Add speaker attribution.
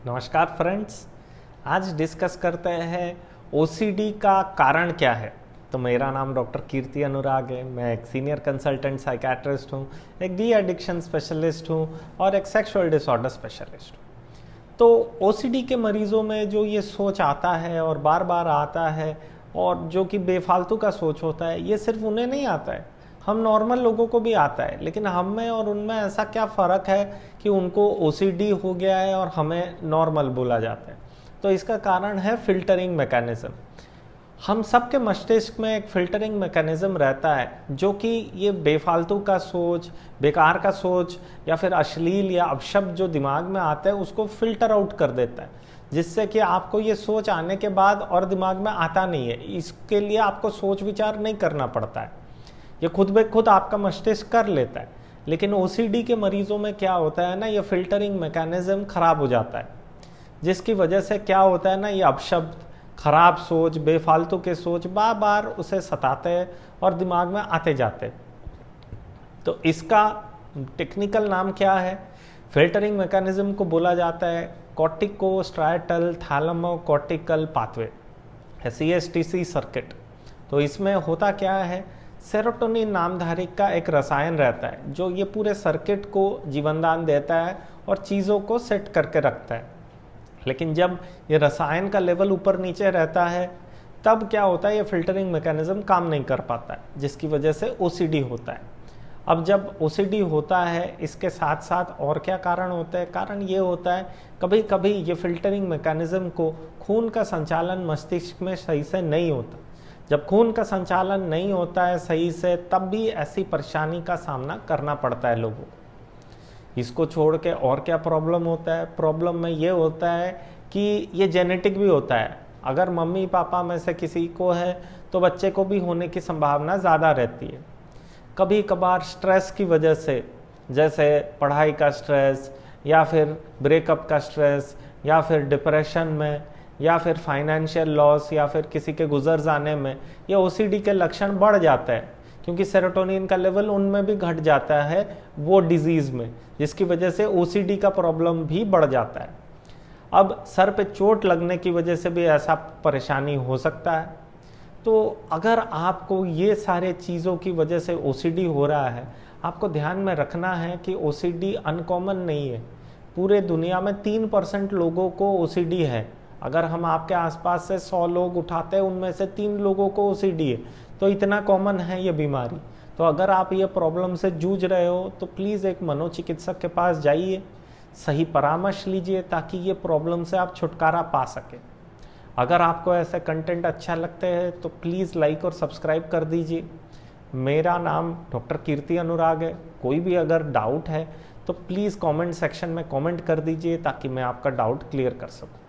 Speaker 1: नमस्कार फ्रेंड्स। आज डिस्कस करते हैं ओसीडी का कारण क्या है। तो मेरा नाम डॉक्टर कीर्ति अनुराग है। मैं एक सीनियर कंसल्टेंट साइकेट्रिस्ट हूँ, एक डी एडिक्शन स्पेशलिस्ट हूँ और एक सेक्सुअल डिसऑर्डर स्पेशलिस्ट हूँ। तो ओसीडी के मरीजों में जो ये सोच आता है और बार बार आता है और जो कि बेफालतू का सोच होता है, ये सिर्फ उन्हें नहीं आता है, हम नॉर्मल लोगों को भी आता है। लेकिन हम में और उनमें ऐसा क्या फ़र्क है कि उनको ओसीडी हो गया है और हमें नॉर्मल बोला जाता है। तो इसका कारण है फिल्टरिंग मैकेनिज्म। हम सबके मस्तिष्क में एक फिल्टरिंग मैकेनिज्म रहता है जो कि ये बेफालतू का सोच, बेकार का सोच या फिर अश्लील या अपशब्द जो दिमाग में आता है उसको फिल्टर आउट कर देता है, जिससे कि आपको ये सोच आने के बाद और दिमाग में आता नहीं है। इसके लिए आपको सोच विचार नहीं करना पड़ता है, ये खुद ब खुद आपका मस्तिष्क कर लेता है। लेकिन ओसीडी के मरीजों में क्या होता है ना, ये फिल्टरिंग मैकेनिज्म खराब हो जाता है, जिसकी वजह से क्या होता है ना, ये अपशब्द, खराब सोच, बेफालतू के सोच बार बार उसे सताते हैं और दिमाग में आते जाते हैं। तो इसका टेक्निकल नाम क्या है? फिल्टरिंग मैकेनिज्म को बोला जाता है कॉर्टिकोस्ट्राटल थैलेमोकॉर्टिकल पाथवे, CSTC सर्किट। तो इसमें होता क्या है, सेरोटोनिन नामधारी का एक रसायन रहता है जो ये पूरे सर्किट को जीवनदान देता है और चीज़ों को सेट करके रखता है। लेकिन जब ये रसायन का लेवल ऊपर नीचे रहता है तब क्या होता है, ये फिल्टरिंग मैकेनिज्म काम नहीं कर पाता है, जिसकी वजह से ओसीडी होता है। अब जब ओसीडी होता है, इसके साथ साथ और क्या कारण होता है? कारण ये होता है कभी कभी ये फिल्टरिंग मैकेनिज्म को खून का संचालन मस्तिष्क में सही से नहीं होता। जब खून का संचालन नहीं होता है सही से, तब भी ऐसी परेशानी का सामना करना पड़ता है लोगों को। इसको छोड़ के और क्या प्रॉब्लम होता है? प्रॉब्लम में ये होता है कि ये जेनेटिक भी होता है। अगर मम्मी पापा में से किसी को है तो बच्चे को भी होने की संभावना ज़्यादा रहती है। कभी कभार स्ट्रेस की वजह से, जैसे पढ़ाई का स्ट्रेस या फिर ब्रेकअप का स्ट्रेस या फिर डिप्रेशन में या फिर फाइनेंशियल लॉस या फिर किसी के गुजर जाने में ये ओसीडी के लक्षण बढ़ जाता है, क्योंकि सेरोटोनिन का लेवल उनमें भी घट जाता है वो डिजीज़ में, जिसकी वजह से ओसीडी का प्रॉब्लम भी बढ़ जाता है। अब सर पे चोट लगने की वजह से भी ऐसा परेशानी हो सकता है। तो अगर आपको ये सारे चीज़ों की वजह से ओसीडी हो रहा है, आपको ध्यान में रखना है कि ओसीडी अनकॉमन नहीं है। पूरे दुनिया में 3% लोगों को ओसीडी है। अगर हम आपके आसपास से 100 लोग उठाते हैं, उनमें से 3 लोगों को ओसीडी है, तो इतना कॉमन है ये बीमारी। तो अगर आप ये प्रॉब्लम से जूझ रहे हो तो प्लीज़ एक मनोचिकित्सक के पास जाइए, सही परामर्श लीजिए ताकि ये प्रॉब्लम से आप छुटकारा पा सकें। अगर आपको ऐसे कंटेंट अच्छा लगते हैं तो प्लीज़ लाइक और सब्सक्राइब कर दीजिए। मेरा नाम डॉक्टर कीर्ति अनुराग है। कोई भी अगर डाउट है तो प्लीज़ कमेंट सेक्शन में कमेंट कर दीजिए ताकि मैं आपका डाउट क्लियर कर सकूं।